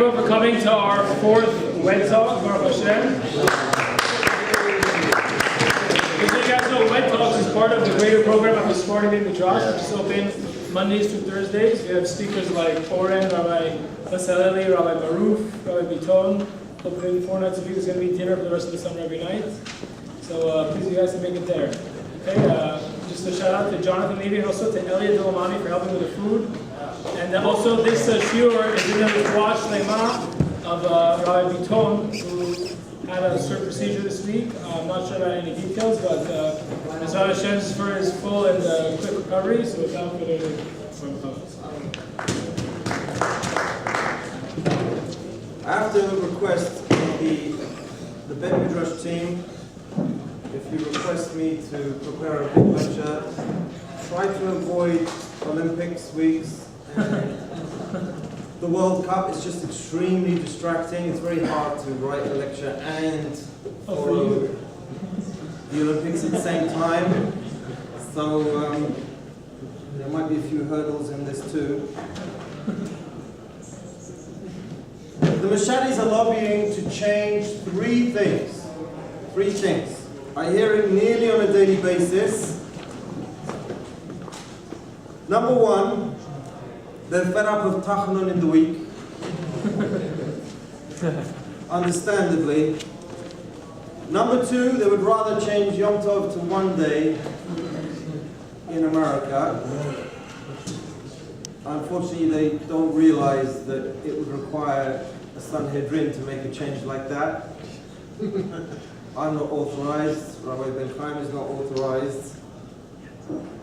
everyone for coming to our fourth WEDtalks, Baruch Hashem. Just so you guys know, WEDtalks is part of the greater program of the Sephardic Bet Midrash, which is open Mondays through Thursdays. We have speakers like Oren, Rabbi Bezalely, Rabbi Baruch, Rabbi Biton. Hopefully 4 nights a week. There's going to be dinner for the rest of the summer every night. So please, you guys, to make it there. Okay, just a shout out to Jonathan Levy and also to Elliot Dilamani for helping with the food. And also this shiur is in the watch Lema of Rabbi Biton, who had a certain procedure this week. I'm not sure about any details, but Mr. Hashem is for his full and quick recovery. So without further ado, I have to request the Bet Midrash team, if you request me to prepare a big lecture, try to avoid Olympics weeks and the World Cup. Is just extremely distracting. It's very hard to write a lecture and follow the Olympics at the same time. So there might be a few hurdles in this too. The Mashadis are lobbying to change three things. I hear it nearly on a daily basis. Number one, they're fed up of Tachanun in the week. Understandably. Number two, they would rather change Yom Tov to one day in America. Unfortunately, they don't realize that it would require a Sanhedrin to make a change like that. I'm not authorized, Rabbi Ben Chaim is not authorized.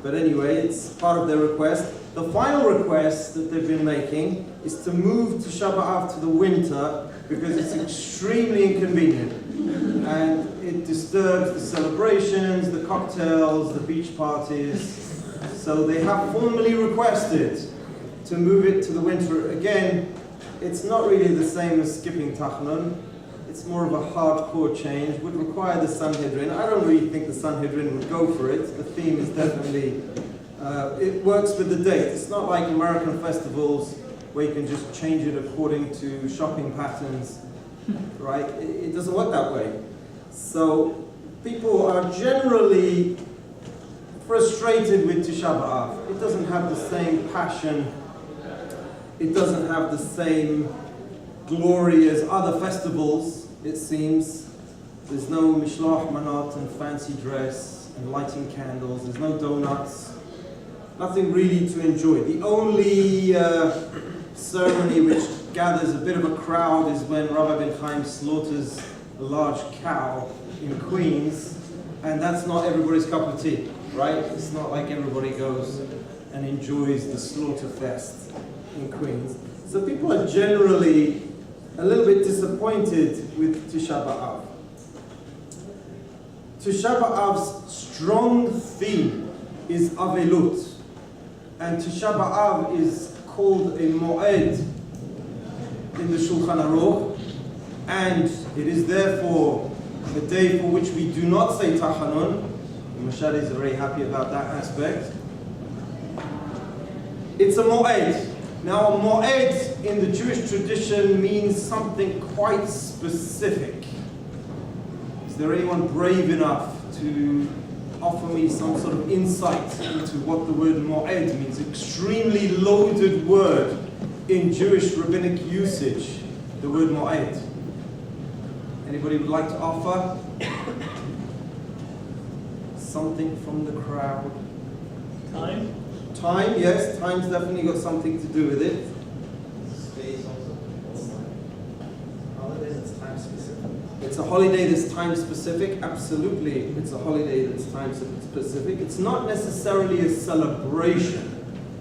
But anyway, it's part of their request. The final request that they've been making is to move to B'eAv to the winter because it's extremely inconvenient. And it disturbs the celebrations, the cocktails, the beach parties. So they have formally requested to move it to the winter. Again, it's not really the same as skipping Tachanun. It's more of a hardcore change, would require the Sanhedrin. I don't really think the Sanhedrin would go for it. The theme is definitely, it works with the date. It's not like American festivals where you can just change it according to shopping patterns, right? It doesn't work that way. So people are generally frustrated with Tisha B'Av. It doesn't have the same passion. It doesn't have the same glory as other festivals, it seems. There's no mishloach manot and fancy dress and lighting candles. There's no donuts. Nothing really to enjoy. The only ceremony which gathers a bit of a crowd is when Rabbi Ben Chaim slaughters a large cow in Queens, and that's not everybody's cup of tea, right? It's not like everybody goes and enjoys the slaughter fest in Queens. So people are generally a little bit disappointed with Tisha B'Av. Tisha B'Av's strong theme is Avelut, and Tisha B'Av is called a Moed in the Shulchan Aruch, and it is therefore a day for which we do not say Tachanun. The Mashadis are very happy about that aspect. It's a Moed. Now, Moed in the Jewish tradition means something quite specific. Is there anyone brave enough to offer me some sort of insight into what the word Moed means? Extremely loaded word in Jewish rabbinic usage, the word Moed. Anybody would like to offer? Something from the crowd? time. Time, yes, time's definitely got something to do with it. Space also. Holidays, it's time specific. It's a holiday that's time specific, absolutely. It's a holiday that's time specific. It's not necessarily a celebration,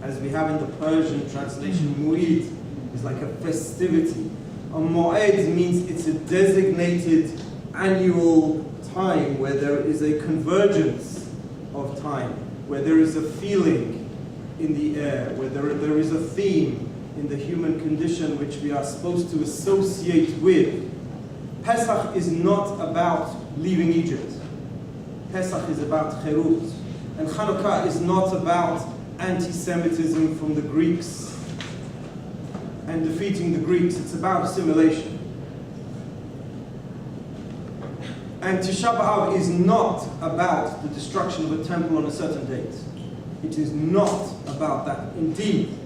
as we have in the Persian translation. Mu'id is like a festivity. A Mo'ed means it's a designated annual time where there is a convergence of time, where there is a feeling in the air, where there is a theme in the human condition which we are supposed to associate with. Pesach is not about leaving Egypt. Pesach is about Cherut. And Chanukah is not about anti-Semitism from the Greeks. and defeating the Greeks. It's about assimilation. And Tisha B'Av is not about the destruction of a temple on a certain date. It is not about that. Indeed,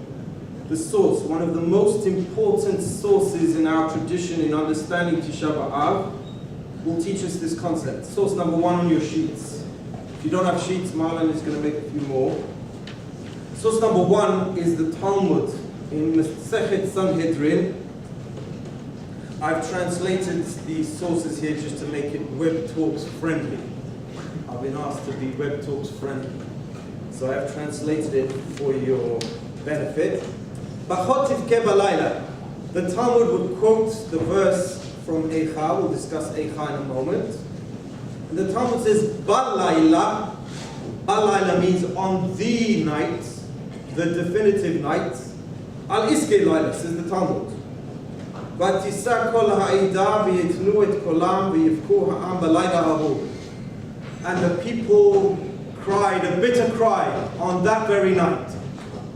the source, one of the most important sources in our tradition in understanding Tisha B'Av, will teach us this concept. Source number one on your sheets. If you don't have sheets, Marlon is going to make a few more. Source number one is the Talmud in Masechet Sanhedrin. I've translated these sources here just to make it WEDtalks friendly. I've been asked to be WEDtalks friendly. So I've translated it for your benefit. Bachot tivke b'layla. The Talmud would quote the verse from Eicha. We'll discuss Eicha in a moment. And the Talmud says, B'layla. B'layla means on the night, the definitive night. Al iske layla, says the Talmud. V'tisa kol ha'ida v'yitnu et kolam v'yivku ha'am b'layla ha'hu. And the people cried a bitter cry on that very night.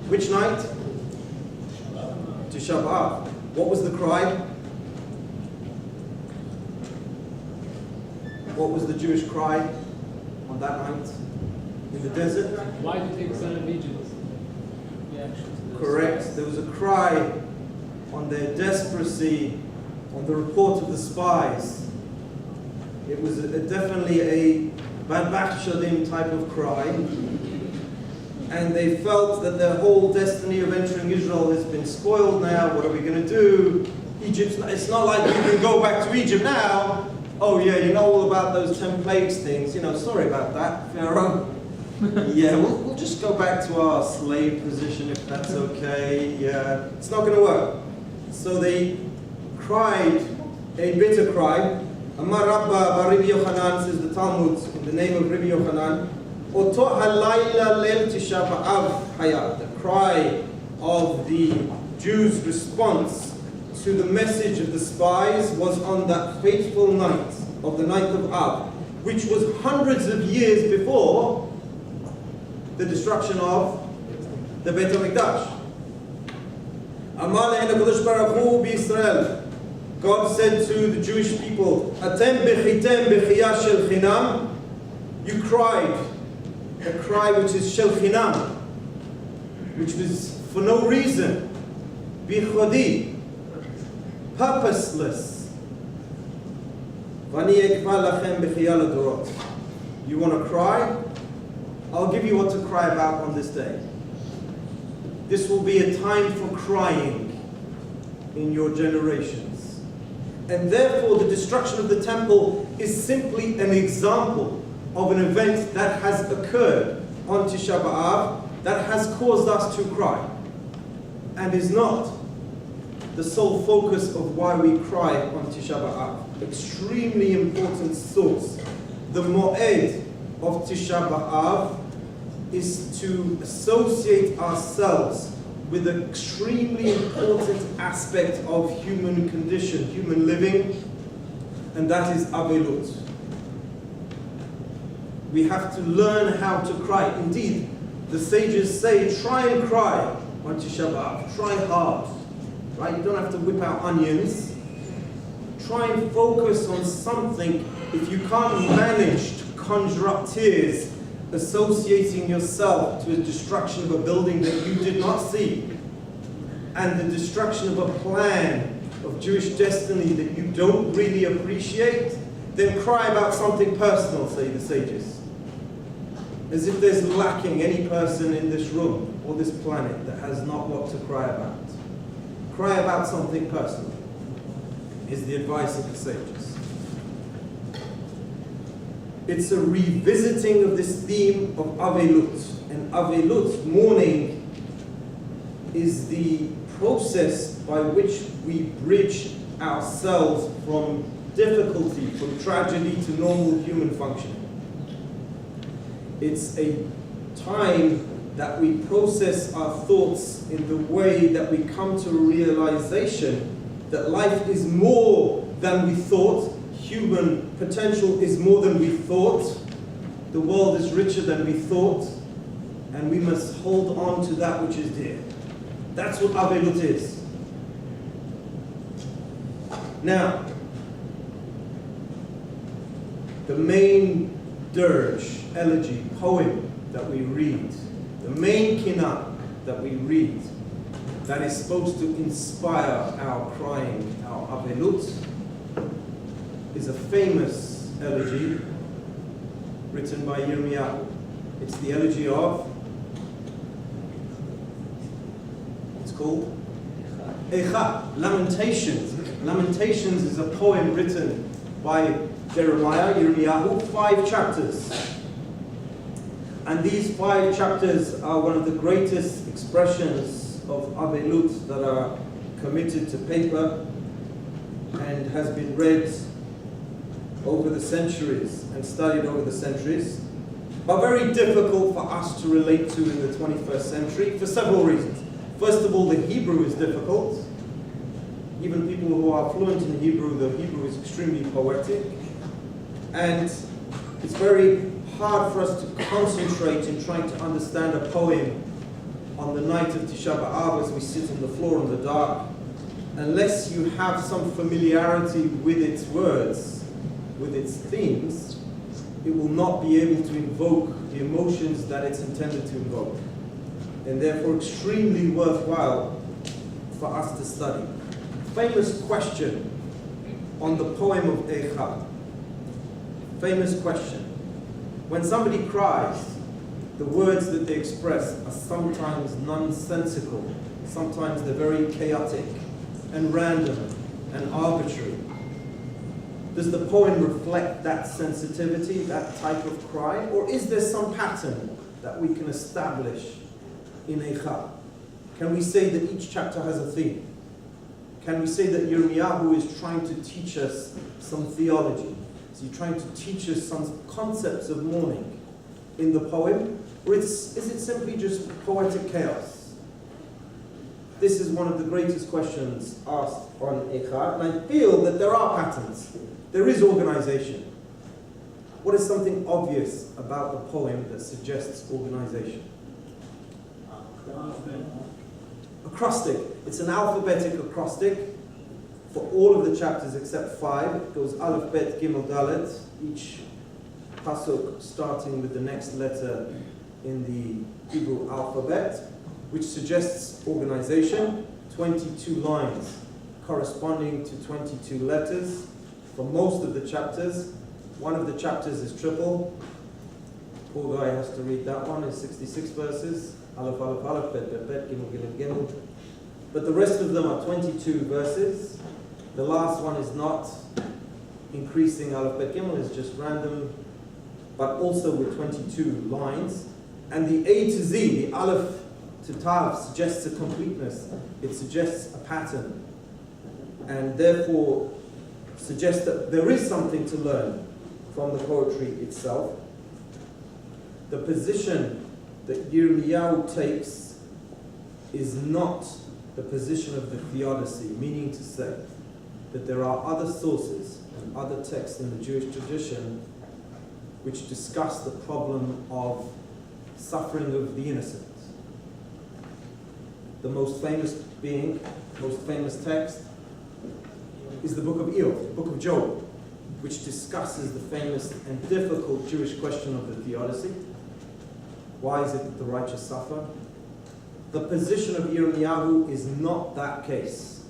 Which night? Tisha B'Av. What was the cry? What was the Jewish cry on that night in the desert? Why did you take us out of Egypt? Correct. There was a cry on their desperacy, on the report of the spies. It was definitely a Badbach Shadim type of cry. And they felt that their whole destiny of entering Israel has been spoiled now. What are we going to do? It's not like you can go back to Egypt now. Oh yeah, you know all about those 10 plagues things. You know, sorry about that, Pharaoh. Yeah, we'll just go back to our slave position if that's okay. Yeah, it's not going to work. So they cried a bitter cry. Amar Rabba Rabbi Yochanan, says the Talmud, in the name of Rabbi Yochanan, Oto halayla leil Tisha B'Av haya. The cry of the Jews' response to the message of the spies was on that fateful night of the night of Av, which was hundreds of years before the destruction of the Bet Midrash. Amar le'en HaKadosh Baruch Hu b'Yisrael. God said to the Jewish people, Atem bechitem bechiyah shel chinam. You cried a cry which is shel chinam, which was for no reason, bichodi, purposeless. Vani ekva lachem bechiyah ladorot. You want to cry? I'll give you what to cry about on this day. This will be a time for crying in your generations. And therefore the destruction of the temple is simply an example of an event that has occurred on Tisha B'Av that has caused us to cry, and is not the sole focus of why we cry on Tisha B'Av. Extremely important source. The Moed of Tisha B'Av is to associate ourselves with an extremely important aspect of human condition, human living, and that is Avelut. We have to learn how to cry. Indeed, the sages say, try and cry on Tisha B'Av. Try hard. Right? You don't have to whip out onions. Try and focus on something. If you can't manage to conjure up tears, associating yourself to a destruction of a building that you did not see, and the destruction of a plan of Jewish destiny that you don't really appreciate, then cry about something personal, say the sages. As if there's lacking any person in this room or this planet that has not what to cry about. Cry about something personal, is the advice of the sages. It's a revisiting of this theme of Avelut. And Avelut, mourning, is the process by which we bridge ourselves from difficulty, from tragedy to normal human functioning. It's a time that we process our thoughts in the way that we come to a realization that life is more than we thought, human potential is more than we thought, the world is richer than we thought, and we must hold on to that which is dear. That's what Avelut is. Now, the main dirge, elegy, poem that we read, the main kinah that we read, that is supposed to inspire our crying, our avelut, is a famous elegy written by Yirmiyahu. It's the elegy of, it's called Eicha, Lamentations. Lamentations is a poem written by Jeremiah, Yirmiyahu, 5 chapters. And these 5 chapters are one of the greatest expressions of avelut that are committed to paper and has been read over the centuries and studied over the centuries, but very difficult for us to relate to in the 21st century for several reasons. First of all, the Hebrew is difficult. Even people who are fluent in Hebrew, the Hebrew is extremely poetic. And it's very hard for us to concentrate in trying to understand a poem on the night of Tisha B'eAv as we sit on the floor in the dark, unless you have some familiarity with its words, with its themes. It will not be able to invoke the emotions that it's intended to invoke, and therefore extremely worthwhile for us to study. Famous question on the poem of Eicha. Famous question. When somebody cries, the words that they express are sometimes nonsensical, sometimes they're very chaotic and random and arbitrary. Does the poem reflect that sensitivity, that type of cry? Or is there some pattern that we can establish in Eicha? Can we say that each chapter has a theme? Can we say that Yirmiyahu is trying to teach us some theology? Is he trying to teach us some concepts of mourning in the poem? Or is it simply just poetic chaos? This is one of the greatest questions asked on Eicha, and I feel that there are patterns. There is organization. What is something obvious about the poem that suggests organization? Acrostic. It's an alphabetic acrostic for all of the chapters except 5. It goes Aleph, Bet, Gimel, Dalet. Each pasuk starting with the next letter in the Hebrew alphabet, which suggests organization. 22 lines corresponding to 22 letters for most of the chapters. One of the chapters is triple. Poor guy has to read that one. It's 66 verses. Aleph, Aleph, Aleph, Bet, Bet, Bet, Gimel, Gimel, Gimel. But the rest of them are 22 verses. The last one is not increasing Aleph, Bet, Gimel. It's just random, but also with 22 lines. And the A to Z, the Aleph to Tav, suggests a completeness. It suggests a pattern. And therefore suggests that there is something to learn from the poetry itself. The position that Yirmiyahu takes is not the position of the theodicy, meaning to say that there are other sources and other texts in the Jewish tradition which discuss the problem of suffering of the innocent. The most famous text is the book of B'eAv, the book of Job, which discusses the famous and difficult Jewish question of the theodicy. Why is it that the righteous suffer? The position of Yirmiyahu is not that case.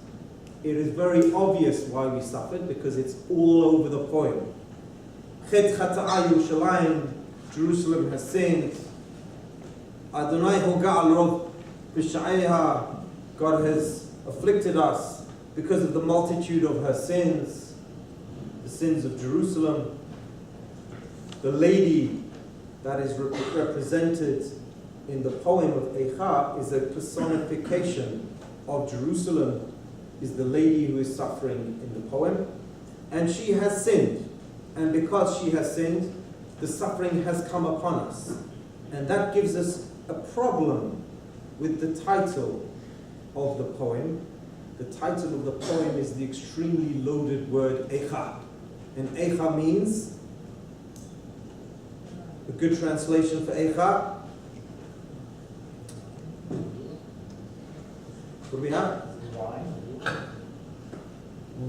It is very obvious why we suffered, because it's all over the poem. Chet chata'a Yerushalayim, Jerusalem has sinned. Adonai hoga'al rov pisha'eha, God has afflicted us because of the multitude of her sins, the sins of Jerusalem. The lady that is represented in the poem of Eicha is a personification of Jerusalem, is the lady who is suffering in the poem. And she has sinned. And because she has sinned, the suffering has come upon us. And that gives us a problem with the title of the poem. The title of the poem is the extremely loaded word Eicha. And Eicha means, a good translation for Eicha, what do we have?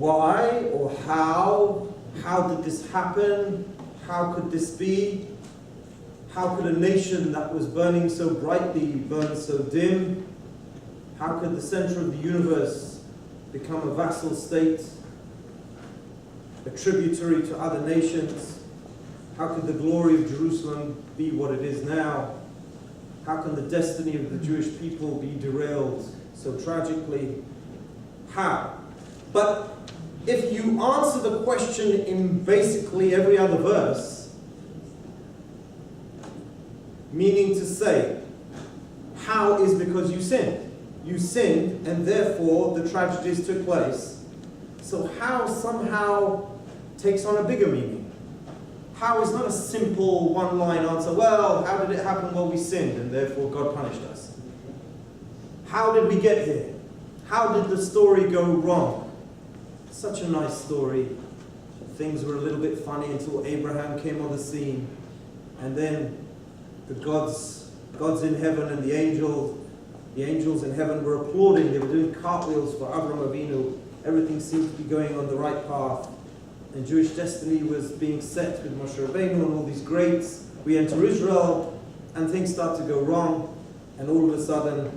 why or how? How did this happen? How could this be? How could a nation that was burning so brightly burn so dim? How could the center of the universe become a vassal state, a tributary to other nations? How could the glory of Jerusalem be what it is now? How can the destiny of the Jewish people be derailed so tragically? How? But if you answer the question in basically every other verse, meaning to say, how is because you sinned. You sinned, and therefore the tragedies took place. So how somehow takes on a bigger meaning. How is not a simple one-line answer. Well, how did it happen? Well, we sinned, and therefore God punished us. How did we get here? How did the story go wrong? Such a nice story. Things were a little bit funny until Abraham came on the scene, and then the gods in heaven and the angels in heaven were applauding. They were doing cartwheels for Avraham Avinu. Everything seemed to be going on the right path. And Jewish destiny was being set with Moshe Rabbeinu and all these greats. We enter Israel, and things start to go wrong. And all of a sudden,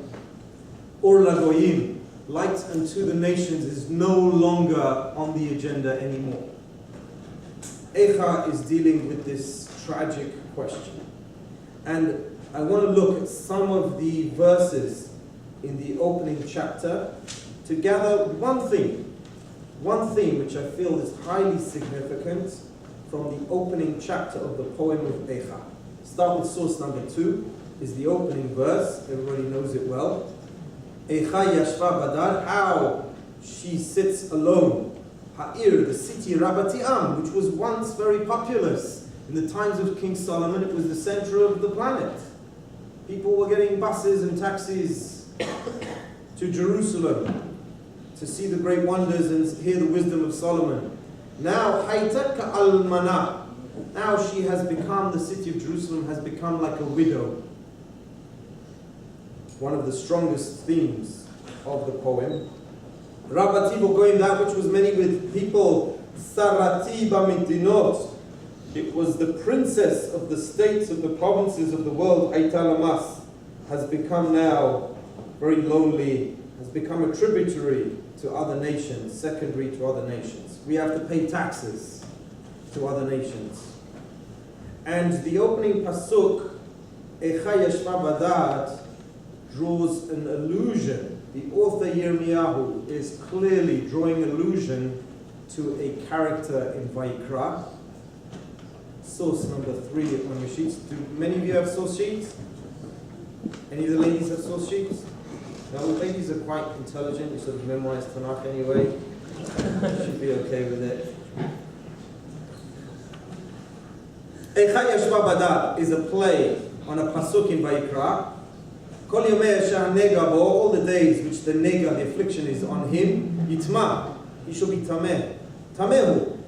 Or Lagoyim, light unto the nations, is no longer on the agenda anymore. Eicha is dealing with this tragic question. And I want to look at some of the verses in the opening chapter to gather one theme which I feel is highly significant from the opening chapter of the poem of Eicha. Start with source number 2, is the opening verse, everybody knows it well. Eicha yashva badar, how she sits alone. Ha'ir, the city Rabati'am, which was once very populous. In the times of King Solomon, it was the center of the planet. People were getting buses and taxis to Jerusalem to see the great wonders and hear the wisdom of Solomon. Now, Haytat Almana. Now she has become, the city of Jerusalem has become like a widow. One of the strongest themes of the poem. Rabati Bogoim, that which was many with people. Sarati Bamidinot. It was the princess of the states of the provinces of the world. Aitalamas has become now very lonely, has become a tributary to other nations, secondary to other nations. We have to pay taxes to other nations. And the opening pasuk, Eicha Yashva Badat, draws an allusion. The author Yirmiyahu is clearly drawing allusion to a character in Vayikra. Source number 3 on your sheets. Do many of you have source sheets? Any of the ladies have source sheets? Now, the ladies are quite intelligent. You sort of memorize Tanakh anyway. Should be okay with it. Eicha Yashva Badat is a play on a pasuk in Vayikra. Kol yomei she'hanega bo, all the days which the nega, the affliction, is on him, yitma, he shall be tameh. Tamehu.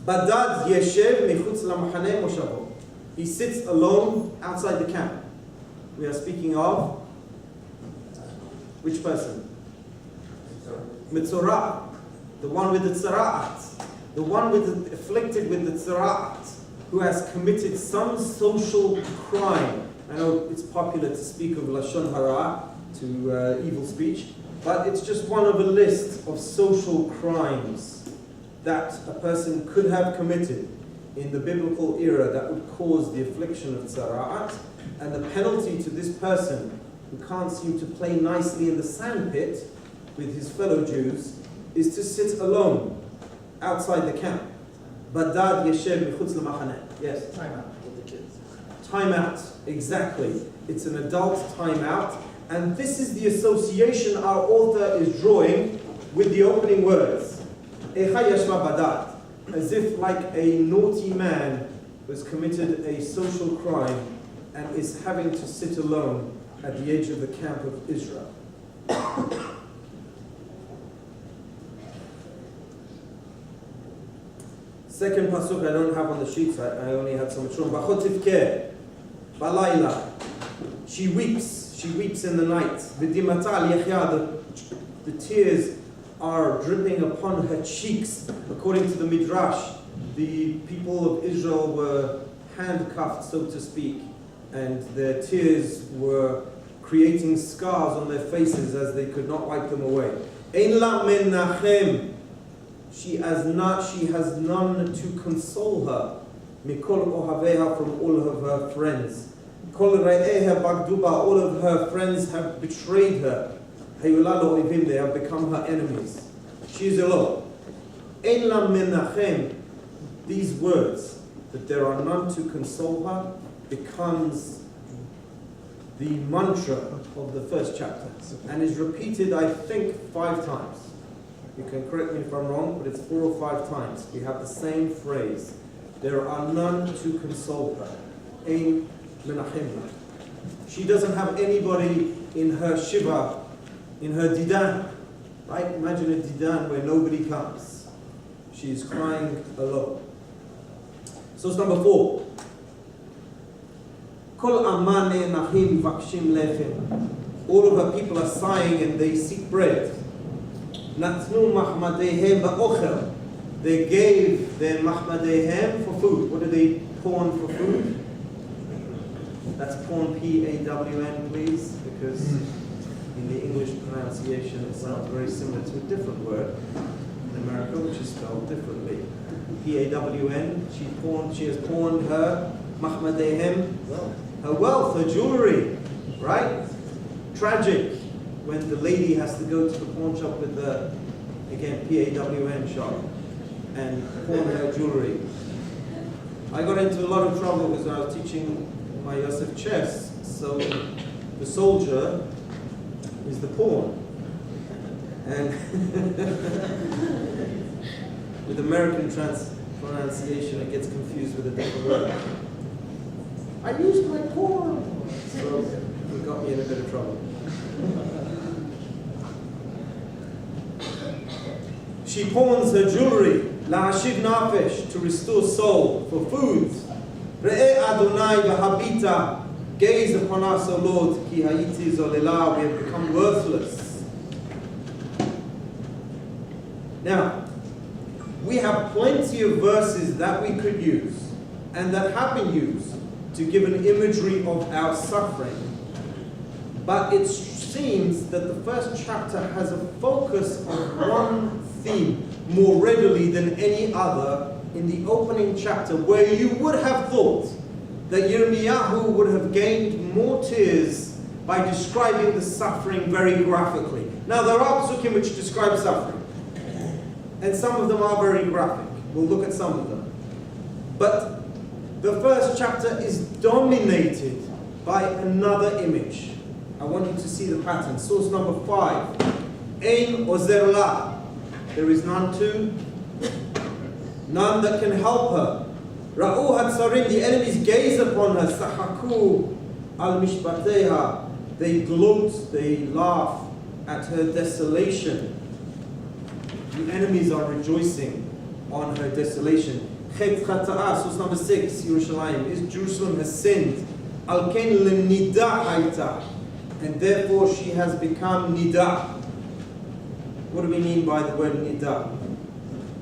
Badad yeshev mechutz lamachaneh moshavo. He sits alone outside the camp. We are speaking of which person? Mitzorah, the one with the tzara'at, the one with the afflicted with the tzara'at, who has committed some social crime. I know it's popular to speak of lashon hara, to evil speech, but it's just one of a list of social crimes that a person could have committed in the biblical era that would cause the affliction of tzara'at, and the penalty to this person who can't seem to play nicely in the sandpit with his fellow Jews is to sit alone outside the camp. Badad yeshev mechutz lamachaneh. Yes? Time out with the kids. Time out, exactly. It's an adult time out, and this is the association our author is drawing with the opening words. Eicha yashva badad, as if like a naughty man has committed a social crime and is having to sit alone at the edge of the camp of Israel. Second pasuk I don't have on the sheets, I only had so much room. Bachot tivkeh, balayla. She weeps in the night. V'dimata al yechya, the tears are dripping upon her cheeks. According to the Midrash, the people of Israel were handcuffed, so to speak, and their tears were creating scars on their faces as they could not wipe them away. Ein la menachem. She has none to console her. Mikol ohaveha, from all of her friends. Kol re'eha bagduba, all of her friends have betrayed her. Hayula lo oivim, they have become her enemies. She is alone. Ein la menachem. These words, that there are none to console her, becomes the mantra of the first chapter and is repeated, I think, 5 times. You can correct me if I'm wrong, but it's 4 or 5 times. We have the same phrase. There are none to console her. Ein menachem. She doesn't have anybody in her shiva, in her didan. Right? Imagine a didan where nobody comes. She is crying alone. Source number 4. Kol amane nachim vakshim lechem. All of her people are sighing and they seek bread. Natnu mahmadehem ba'ochel. They gave their mahmadehem for food. What do they pawn for food? That's pawn, P-A-W-N, please, because in the English pronunciation it sounds very similar to a different word in America, which is spelled differently. P-A-W-N. She has pawned her mahmadehem, her wealth, her jewelry, right? Tragic when the lady has to go to the pawn shop with the, again, P-A-W-N shop and pawn her jewelry. I got into a lot of trouble because I was teaching my Yosef chess, so the soldier is the pawn. And with American pronunciation, it gets confused with a different word. I used my pawn! So it got me in a bit of trouble. She pawns her jewelry, la'ashiv nafesh, to restore soul, for food. Re'eh Adonai v'habita, gaze upon us, O Lord, ki hayiti zolela, we have become worthless. Now, we have plenty of verses that we could use, and that have been used, to give an imagery of our suffering. But it seems that the first chapter has a focus on one theme more readily than any other in the opening chapter, where you would have thought that Yirmiyahu would have gained more tears by describing the suffering very graphically. Now there are psukim which describe suffering, and some of them are very graphic. We'll look at some of them. But the first chapter is dominated by another image. I want you to see the pattern. Source number 5. Ein ozer la. There is none to, none that can help her. Ra'u hatzarim, the enemies gaze upon her. Sahaku al mishpateha. They gloat, they laugh at her desolation. The enemies are rejoicing on her desolation. Chet chata'a, source number 6, Yerushalayim, is Jerusalem has sinned. Al ken lenida haita, and therefore she has become nida. What do we mean by the word nida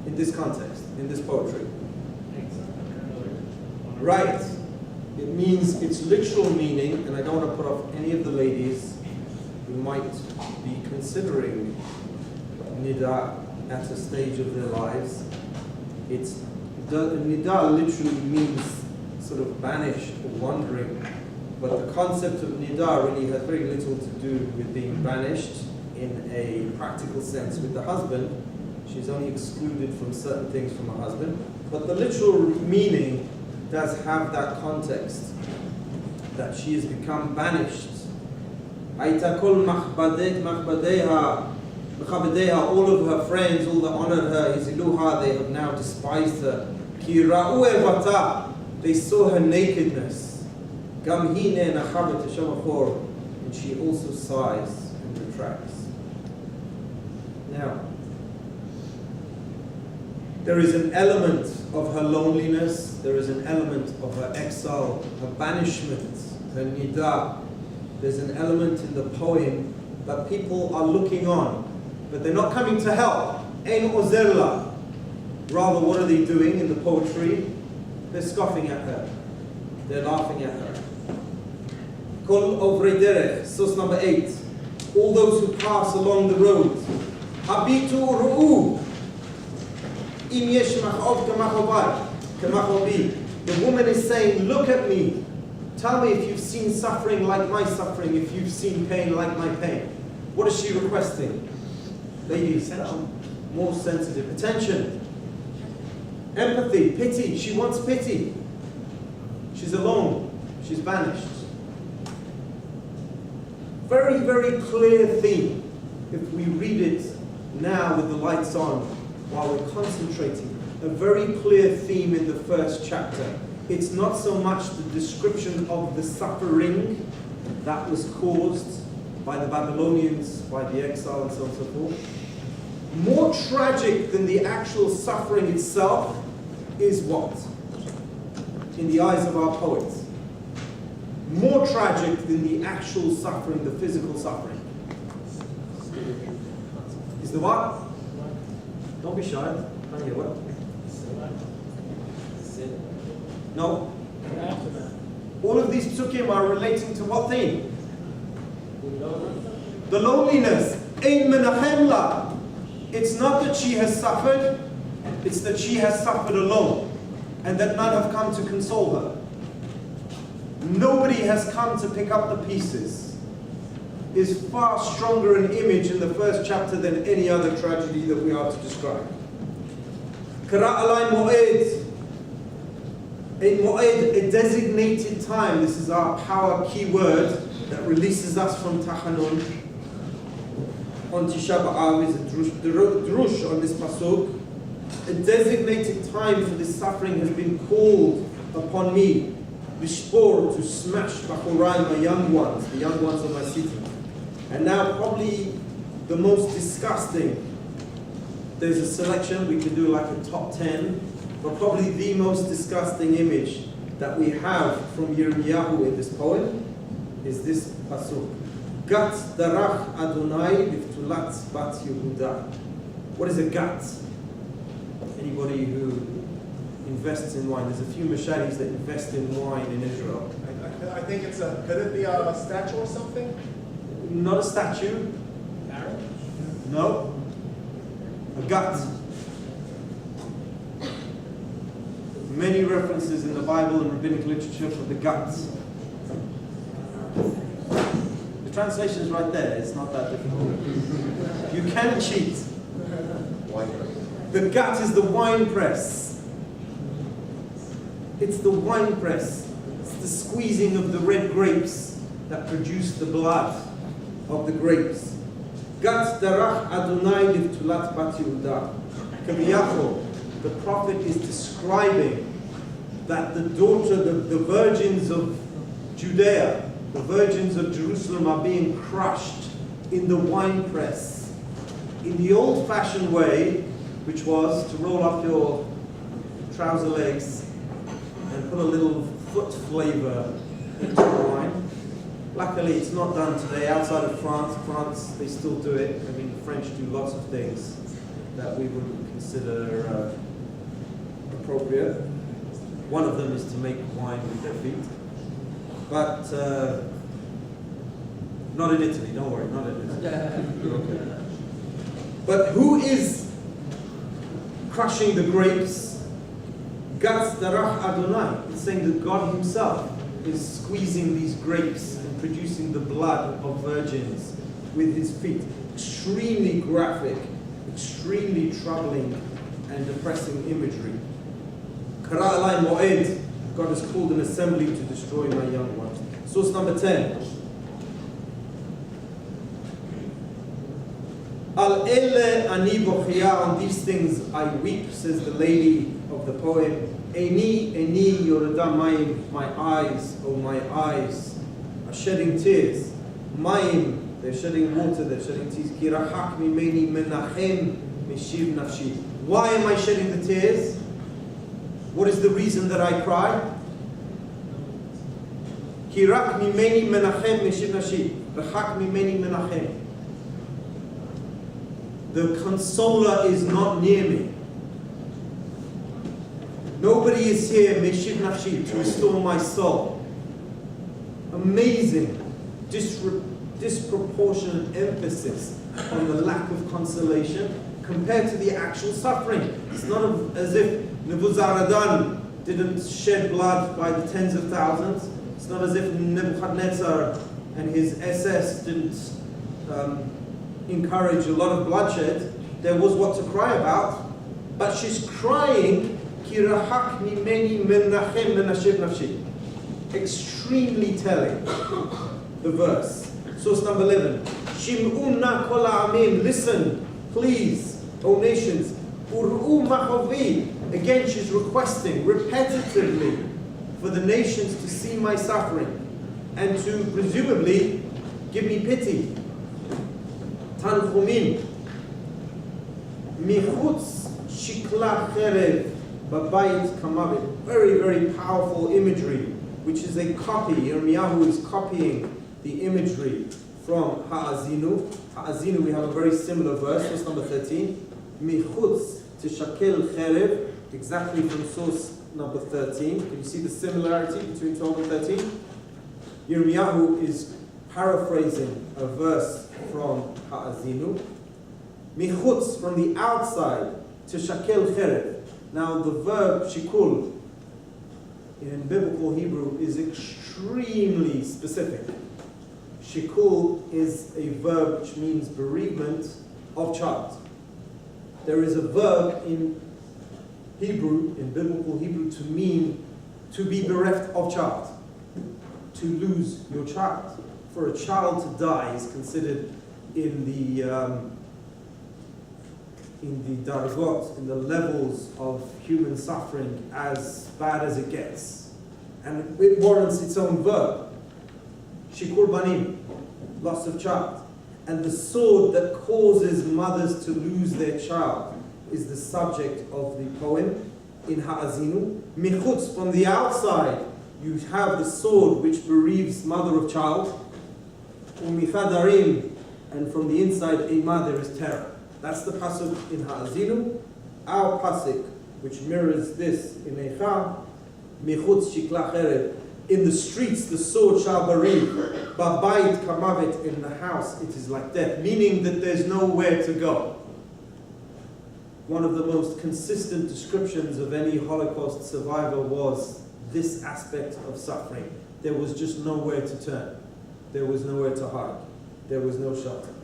in this context, in this poetry? Right. It means its literal meaning, and I don't want to put off any of the ladies who might be considering nida at a stage of their lives. Nida literally means sort of banished or wandering, but the concept of nida really has very little to do with being banished in a practical sense with the husband. She's only excluded from certain things from her husband, but the literal meaning does have that context, that she has become banished. Aita kol machbadeha, all of her friends, all that honored her, Hiziluha, they have now despised her. Ki ra'u evata, they saw her nakedness. Gam hine nachabet hashamachor, and she also sighs and retracts. Now, there is an element of her loneliness, there is an element of her exile, her banishment, her nida. There's an element in the poem that people are looking on but they're not coming to help. Ein ozer la. Rather, what are they doing in the poetry? They're scoffing at her. They're laughing at her. Kol ovrei derech, source number 8. All those who pass along the road. Habitu ru'u. Im yesh machov kamachovi. The woman is saying, look at me. Tell me if you've seen suffering like my suffering, if you've seen pain like my pain. What is she requesting? Ladies, more sensitive. Attention. Empathy, pity. She wants pity. She's alone. She's banished. Very, very clear theme. If we read it now with the lights on, while we're concentrating, a very clear theme in the first chapter. It's not so much the description of the suffering that was caused by the Babylonians, by the exile and so on and so forth. More tragic than the actual suffering itself is what? In the eyes of our poets. More tragic than the actual suffering, the physical suffering. Is the what? Don't be shy. Can't hear what? No. All of these psukim are relating to what thing? The loneliness. Ein menachem la. It's not that she has suffered, it's that she has suffered alone, and that none have come to console her. Nobody has come to pick up the pieces. Is far stronger an image in the first chapter than any other tragedy that we are to describe. Kara alai mo'ed. A mo'ed, a designated time. This is our power keyword that releases us from Tachanun. On Tisha B'eAv is a drush on this pasuk. A designated time for this suffering has been called upon me. Bishpor, to smash bachorai, my young ones, the young ones of my city. And now probably the most disgusting. There's a selection, we could do like a top 10, but probably the most disgusting image that we have from Yirmiyahu in this poem is this pasuk. Gat darach Adonai liftulat bat Yehuda. What is a gat? Anybody who invests in wine. There's a few mashadis that invest in wine in Israel. I think it's a, could it be a statue or something? Not a statue. No. A gut. Many references in the Bible and rabbinic literature for the guts. The translation is right there. It's not that difficult. You can cheat. The gut is the wine press. It's the wine press. It's the squeezing of the red grapes that produce the blood of the grapes. Gat darach Adonai livtulat bat Yehuda. Kaviyachol, the prophet is describing that the daughter, the virgins of Judea, the virgins of Jerusalem are being crushed in the wine press. In the old-fashioned way, which was to roll up your trouser legs and put a little foot flavor into the wine. Luckily, it's not done today outside of France. France, they still do it. I mean, the French do lots of things that we wouldn't consider appropriate. One of them is to make wine with their feet. But not in Italy, don't worry, not in Italy. Okay. But who is crushing the grapes? Gat darach Adonai. It's saying that God himself is squeezing these grapes and producing the blood of virgins with his feet. Extremely graphic, extremely troubling and depressing imagery. Kara alai mo'ed. God has called an assembly to destroy my young ones. Source number 10. Al ele ani bochia, on these things I weep, says the lady of the poem. Eni yorada mayim, my eyes, oh my eyes, are shedding tears. Mayim, they're shedding water, they're shedding tears. Kirachak mimeni menachem mishiv nafshi. Why am I shedding the tears? What is the reason that I cry? Kirak mimeni menachem mishiv nafshi. Rachak mimeni menachem. The consoler is not near me. Nobody is here, Meshiv Nafshi, to restore my soul. Amazing, disproportionate emphasis on the lack of consolation compared to the actual suffering. It's not as if Nebuzaradan didn't shed blood by the tens of thousands. It's not as if Nebuchadnezzar and his SS didn't encourage a lot of bloodshed. There was what to cry about, but she's crying, Kirahak mimeni menachem menashev nafshi. Extremely telling, the verse. Source number 11. Shim'una kol ha'amim. Listen, please, O nations. Ur'u machovi. Again, she's requesting repetitively for the nations to see my suffering and to presumably give me pity. Tanchumim. Michutz shikla cherev babayit kamavit. Very, very powerful imagery, which is a copy. Yirmiyahu is copying the imagery from Ha'azinu. Ha'azinu, we have a very similar verse, verse number 13. Michutz tishakel cherev, exactly from source number 13. Can you see the similarity between 12 and 13? Yirmiyahu is paraphrasing a verse from Ha'azinu. Michutz, from the outside, tishakel cherev. Now the verb shikul in biblical Hebrew is extremely specific. Shikul is a verb which means bereavement of child. There is a verb in Hebrew, in biblical Hebrew, to mean to be bereft of child, to lose your child. For a child to die is considered in the dargot, in the levels of human suffering, as bad as it gets. And it warrants its own verb. Shikur banim, loss of child. And the sword that causes mothers to lose their child is the subject of the poem in Ha'azinu. Michutz, from the outside, you have the sword which bereaves mother of child. Umichadarim, and from the inside, Eimah, there is terror. That's the pasuk in Ha'azinu. Our pasuk, which mirrors this in Eicha, Michutz shikla cherev. In the streets the sword shall bereave. Babayit kamavet, in the house it is like death. Meaning that there's nowhere to go. One of the most consistent descriptions of any Holocaust survivor was this aspect of suffering. There was just nowhere to turn. There was nowhere to hide. There was no shelter.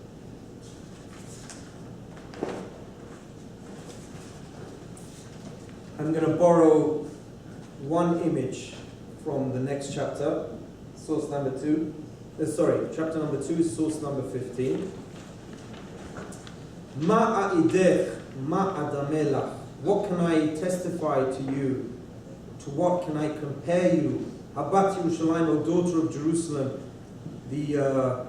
I'm going to borrow one image from the next chapter, source number 2. Chapter number 2 is source number 15. Ma'a'idech ma'adamelach. What can I testify to you? To what can I compare you? Habat Yerushalayim, O daughter of Jerusalem. The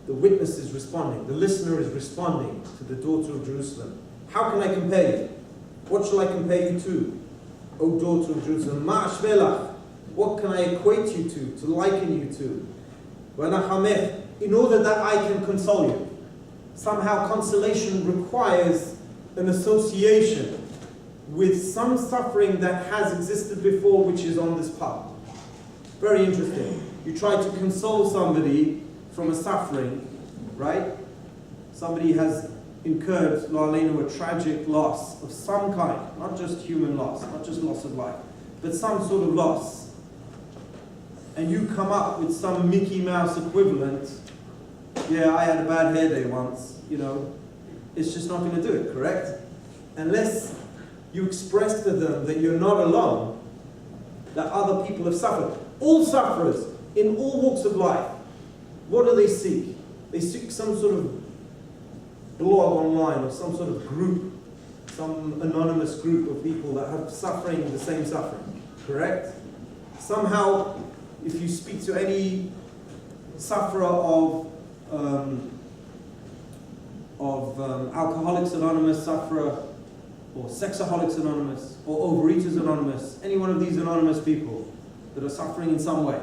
witness is responding. The listener is responding to the daughter of Jerusalem. How can I compare you? What shall I compare you to, O daughter of Jerusalem? Ma'ashvelach. What can I equate you to liken you to? V'nachamech, in order that I can console you. Somehow consolation requires an association with some suffering that has existed before, which is on this path. Very interesting. You try to console somebody from a suffering, right? Somebody has incurred, lo aleinu, a tragic loss of some kind, not just human loss, not just loss of life, but some sort of loss. And you come up with some Mickey Mouse equivalent. Yeah, I had a bad hair day once, it's just not going to do it, correct? Unless you express to them that you're not alone, that other people have suffered. All sufferers, in all walks of life, what do they seek? They seek some sort of blog online or some sort of group, some anonymous group of people that have suffering, the same suffering, correct? Somehow, if you speak to any sufferer of Alcoholics Anonymous sufferer, or Sexaholics Anonymous, or Overeaters Anonymous, any one of these anonymous people that are suffering in some way,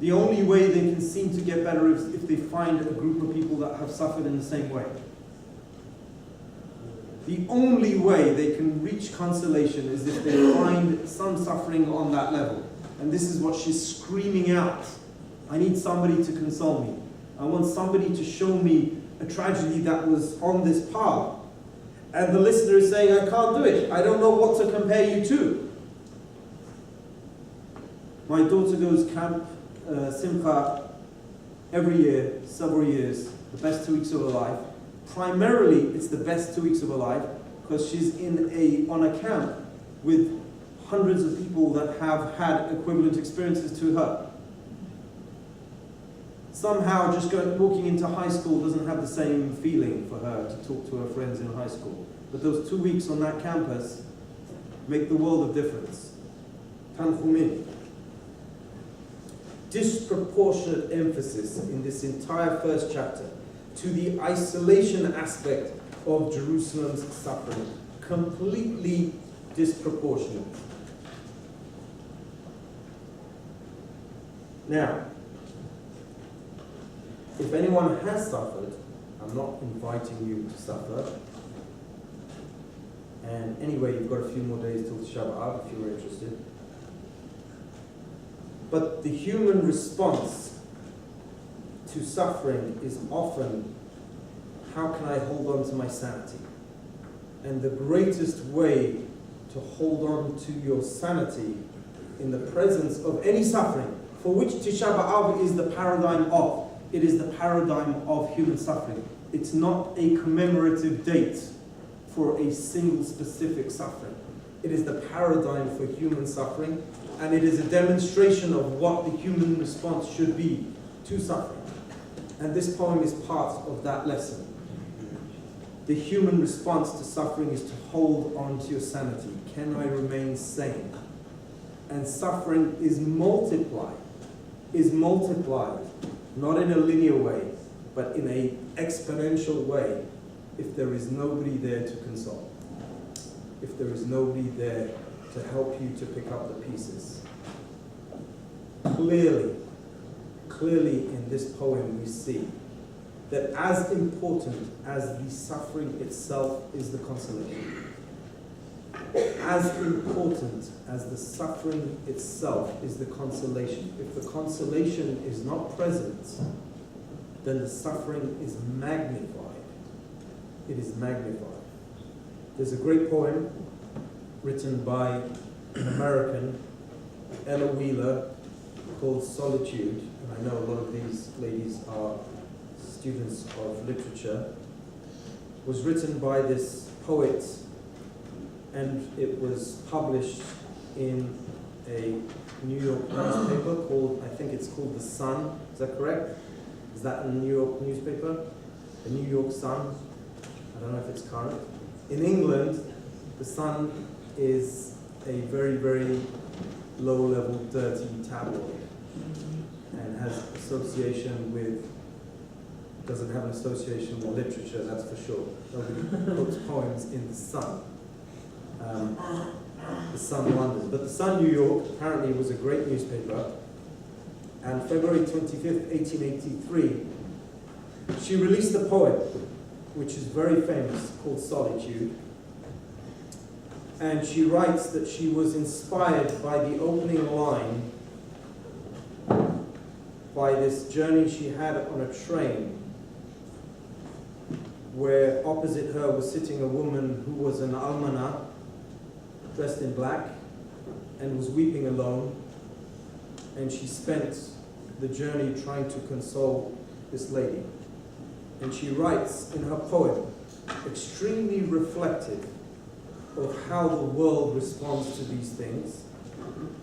The only way they can seem to get better is if they find a group of people that have suffered in the same way. The only way they can reach consolation is if they find some suffering on that level. And this is what she's screaming out. I need somebody to console me. I want somebody to show me a tragedy that was on this path. And the listener is saying, I can't do it. I don't know what to compare you to. My daughter goes camp Simcha every year, several years, the best 2 weeks of her life. Primarily, it's the best 2 weeks of her life because she's on a camp with hundreds of people that have had equivalent experiences to her. Somehow, just walking into high school doesn't have the same feeling for her to talk to her friends in high school. But those 2 weeks on that campus make the world of difference. Tanchumin. Disproportionate emphasis in this entire first chapter to the isolation aspect of Jerusalem's suffering. Completely disproportionate. Now, if anyone has suffered, I'm not inviting you to suffer. And anyway, you've got a few more days till Tisha B'eAv if you're interested. But the human response to suffering is often, how can I hold on to my sanity? And the greatest way to hold on to your sanity in the presence of any suffering, for which Tisha B'eAv is the paradigm of. It is the paradigm of human suffering. It's not a commemorative date for a single specific suffering. It is the paradigm for human suffering, and it is a demonstration of what the human response should be to suffering. And this poem is part of that lesson. The human response to suffering is to hold on to your sanity. Can I remain sane? And suffering is multiplied, not in a linear way, but in an exponential way, if there is nobody there to console, if there is nobody there to help you to pick up the pieces. Clearly in this poem we see that as important as the suffering itself is the consolation, as important as the suffering itself is the consolation. If the consolation is not present, then the suffering is magnified. It is magnified. There's a great poem written by an American, Ella Wheeler, called Solitude, and I know a lot of these ladies are students of literature. It was written by this poet, and it was published in a New York newspaper called, I think it's called The Sun. Is that correct? Is that a New York newspaper? The New York Sun? I don't know if it's current. In England, The Sun is a very, very low-level, dirty tabloid, and has association with, doesn't have an association with literature, that's for sure. Nobody puts poems in The Sun. The Sun London. But The Sun New York apparently was a great newspaper, and February 25th, 1883, she released a poem, which is very famous, called Solitude. And she writes that she was inspired by the opening line, by this journey she had on a train, where opposite her was sitting a woman who was an almana, dressed in black, and was weeping alone. And she spent the journey trying to console this lady. And she writes in her poem, extremely reflective of how the world responds to these things.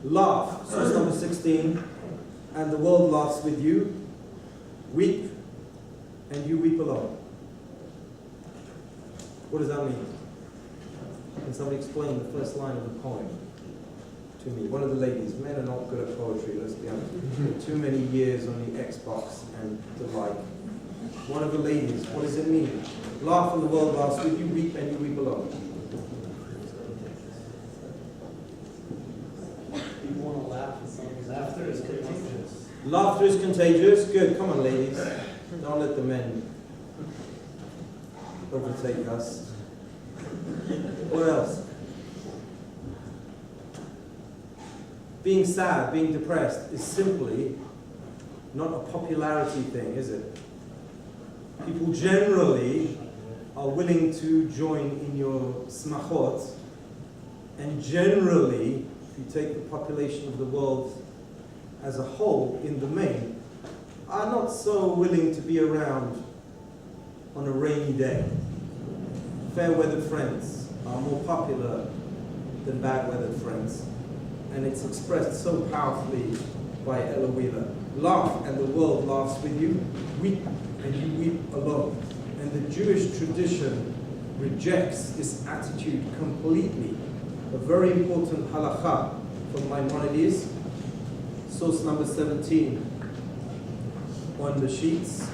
Laugh, source number 16, and the world laughs with you. Weep, and you weep alone. What does that mean? Can somebody explain the first line of the poem to me? One of the ladies. Men are not good at poetry, let's be honest. Too many years on the Xbox and the like. One of the ladies, what does it mean? Laugh and the world laughs with you, weep and you weep alone. People want to laugh and someone's laughter is contagious. Laughter is contagious. Good. Come on, ladies. Don't let the men overtake us. What else? Being sad, being depressed is simply not a popularity thing, is it? People generally are willing to join in your smachot, and generally, if you take the population of the world as a whole, in the main, are not so willing to be around on a rainy day. Fair weather friends are more popular than bad weather friends, and it's expressed so powerfully by Ella Wheeler. Laugh and the world laughs with you. Weep and you weep alone. And the Jewish tradition rejects this attitude completely. A very important halakha from Maimonides, source number 17 on the sheets.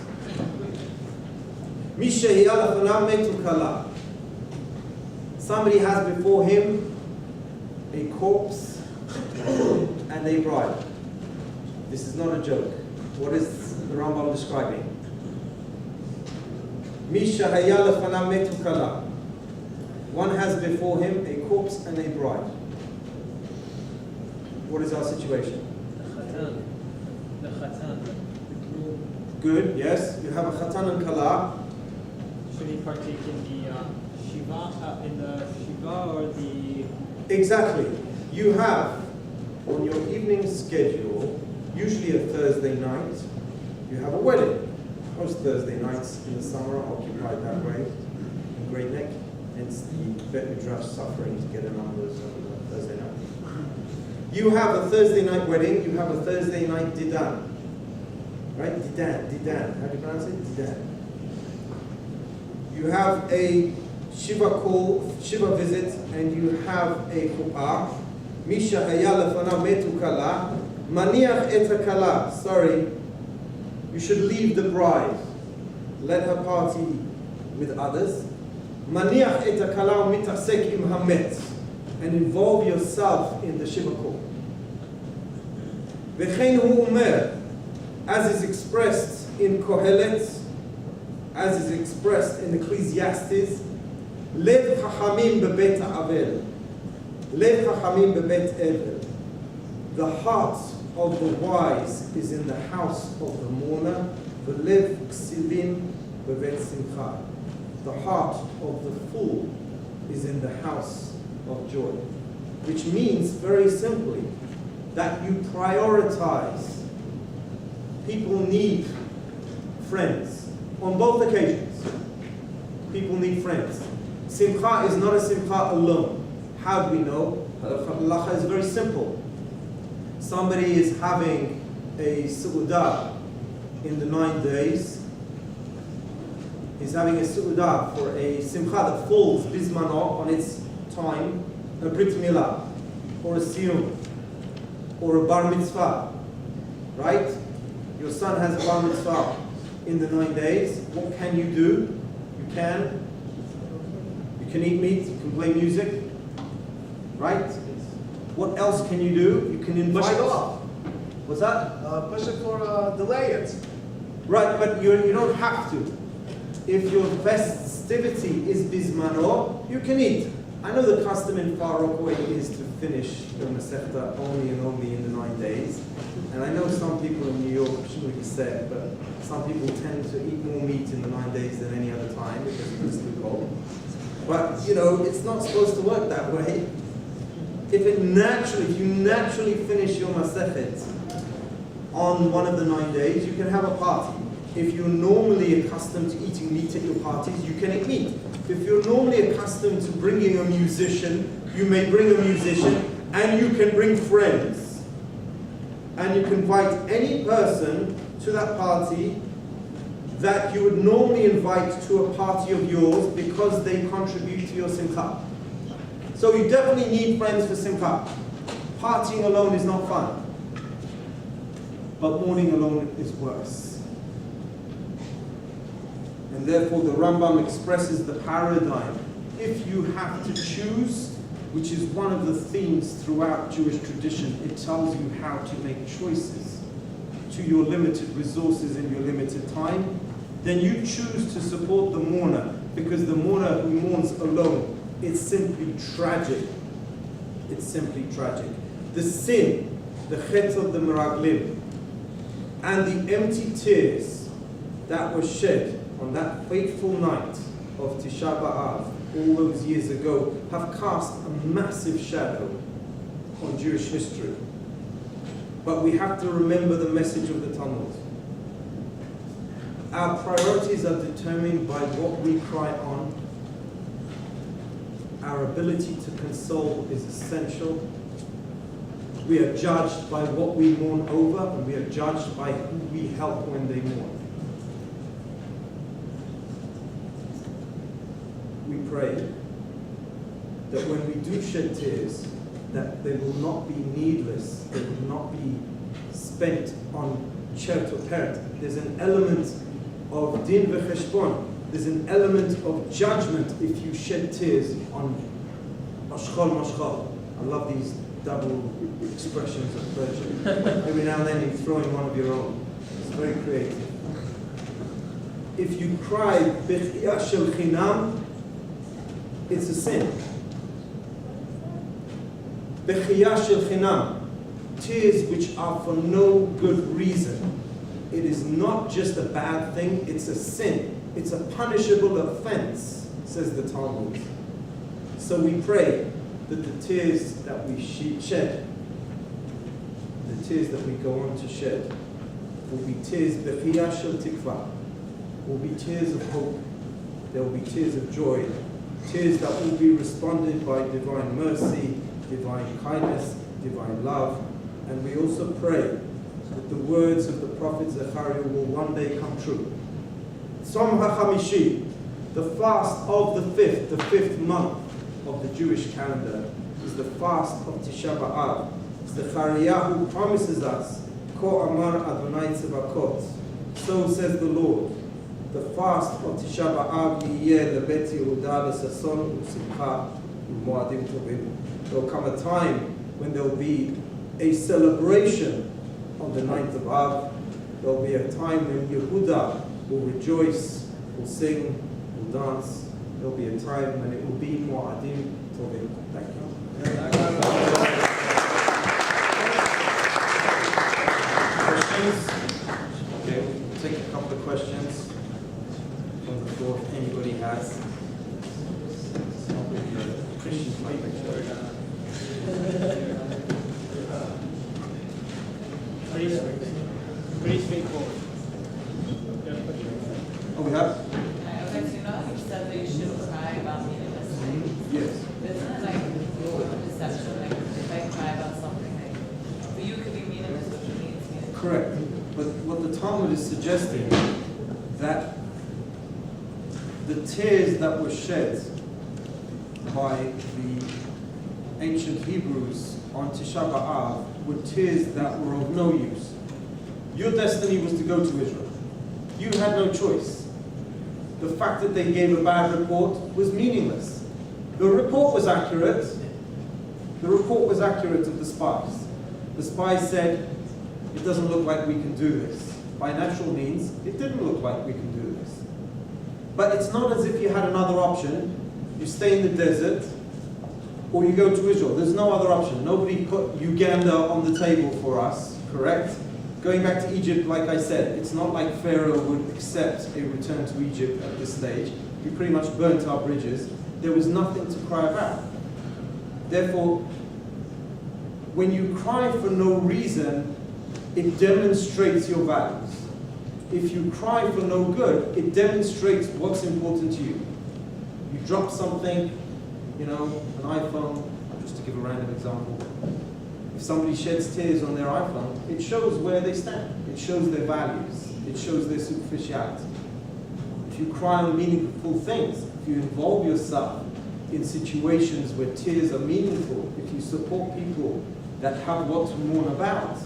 Somebody has before him a corpse and a bride. This is not a joke. What is the Rambam describing? One has before him a corpse and a bride. What is our situation? The Chatan. Good, yes. You have a Chatan and Kala. Should he partake in the Shiva or the... Exactly. You have on your evening schedule, usually a Thursday night, you have a wedding. Most Thursday nights in the summer are occupied that way in Great Neck. Hence the Bet Midrash suffering to get a numbers on Thursday night. You have a Thursday night wedding, you have a Thursday night didan. Right? Didan. How do you pronounce it? Didan. You have a Shiva call, Shiva visit, and you have a Kuppah. Misha hayala fana metu kala. Maniach et kala. Sorry. You should leave the bride. Let her party with others. Maniach et kala mitasek im hamet. And involve yourself in the Shiva call. V'chein hu umer. As is expressed in Kohelet, as is expressed in Ecclesiastes, Lev Chachamim bebet Avel, Lev Chachamim bebet Evel. The heart of the wise is in the house of the mourner, V'lev Ksivim bebet Simcha. The heart of the fool is in the house of joy. Which means, very simply, that you prioritize. People need friends. On both occasions, people need friends. Simcha is not a simcha alone. How do we know? Halacha is very simple. Somebody is having a su'udah in the 9 days. He's having a su'udah for a simcha that falls bismano on its time, a brit milah, or a siyum, or a bar mitzvah, right? Your son has a bar mitzvah in the 9 days. What can you do? You can eat meat, you can play music, right? What else can you do? You can invite. Push it off. What's that? Push it for delay it. Right, but you don't have to. If your festivity is bismano, you can eat. I know the custom in Far Rockaway is to finish the Masechta only and only in the 9 days. And I know some people in New York, shouldn't be said, but some people tend to eat more meat in the 9 days than any other time because it's too cold. But, it's not supposed to work that way. If you naturally finish your Masechet on one of the 9 days, you can have a party. If you're normally accustomed to eating meat at your parties, you can eat meat. If you're normally accustomed to bringing a musician, you may bring a musician, and you can bring friends. And you can invite any person to that party that you would normally invite to a party of yours because they contribute to your simcha. So you definitely need friends for simcha. Partying alone is not fun. But mourning alone is worse. And therefore the Rambam expresses the paradigm. If you have to choose, which is one of the themes throughout Jewish tradition, it tells you how to make choices. to your limited resources and your limited time, then you choose to support the mourner, because the mourner who mourns alone, it's simply tragic. It's simply tragic. The sin, the chet of the meraglim, and the empty tears that were shed on that fateful night of Tisha B'Av all those years ago have cast a massive shadow on Jewish history. But we have to remember the message of the Talmud. Our priorities are determined by what we cry on. Our ability to console is essential. We are judged by what we mourn over, and we are judged by who we help when they mourn. We pray that when we do shed tears, that they will not be needless, they will not be spent on child or parent. There's an element of din v'cheshbon. There's an element of judgment if you shed tears on mashchal mashchal. I love these double expressions of Persian. Every now and then you throw in one of your own. It's very creative. If you cry b'chiyah shel chinam, it's a sin. B'chiyah shel chinam, tears which are for no good reason. It is not just a bad thing, it's a sin. It's a punishable offense, says the Talmud. So we pray that the tears that we shed, the tears that we go on to shed, will be tears b'chiyah shel tikva, will be tears of hope. There will be tears of joy, tears that will be responded by divine mercy, divine kindness, divine love. And we also pray that the words of the Prophet Zechariah will one day come true. Tzom HaChamishi, the fast of the fifth month of the Jewish calendar, is the fast of Tisha B'Av. Zechariah promises us, Ko Amar Adonai Tzevakot, so says the Lord, the fast of Tisha B'Av yiyeh lebet Yehuda l'sason u'simcha u'moadim tovim. There will come a time when there will be a celebration on the 9th of Av. There will be a time when Yehuda will rejoice, will sing, will dance. There will be a time when it will be moadim tovim. Thank you. Questions? Okay, we'll take a couple of questions from the floor if anybody has. Christians might make sure. Pretty straightforward. Oh, we have? You know how you said that you shouldn't cry about meaningless things? Yes. Isn't it like a deception? Like if I cry about something, like for you it could be meaningless, but for me it's meaningless. Correct. But what the Talmud is suggesting, that the tears that were shed by the ancient Hebrews on Tisha B'Av were tears that were of no use. Your destiny was to go to Israel. You had no choice. The fact that they gave a bad report was meaningless. The report was accurate. The report was accurate of the spies. The spies said, it doesn't look like we can do this. By natural means, it didn't look like we can do this. But it's not as if you had another option. You stay in the desert, or you go to Israel. There's no other option. Nobody put Uganda on the table for us, correct? Going back to Egypt, like I said, it's not like Pharaoh would accept a return to Egypt at this stage. We pretty much burnt our bridges. There was nothing to cry about. Therefore, when you cry for no reason, it demonstrates your values. If you cry for no good, it demonstrates what's important to you. You drop something, you know, an iPhone, just to give a random example. If somebody sheds tears on their iPhone, it shows where they stand. It shows their values. It shows their superficiality. If you cry on meaningful things, if you involve yourself in situations where tears are meaningful, if you support people that have what to mourn about,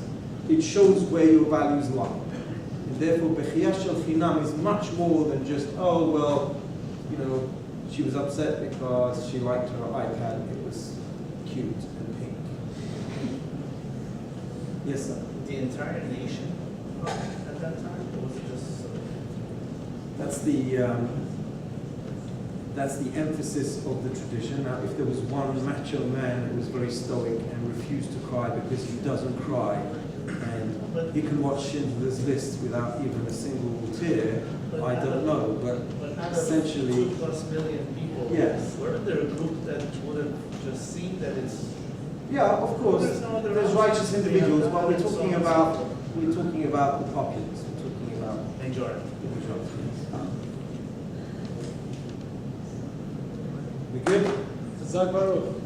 it shows where your values lie. And therefore, b'chiyah shel chinam is much more than just, oh, well, you know, she was upset because she liked her iPad. It was cute and pink. Yes, sir. The entire nation at that time, or was it just? That's the emphasis of the tradition. Now, if there was one macho man who was very stoic and refused to cry because he doesn't cry, and he can watch Schindler's List without even a single tear, I don't know. But But essentially, 2+ million people. Yes. Weren't there a group that would have just seen that it's? yeah, of course, There's no other there's option. righteous individuals, but we're And so talking on and so about forth. the populace. We're talking about Majority. the majority. We good? Zak Baruch.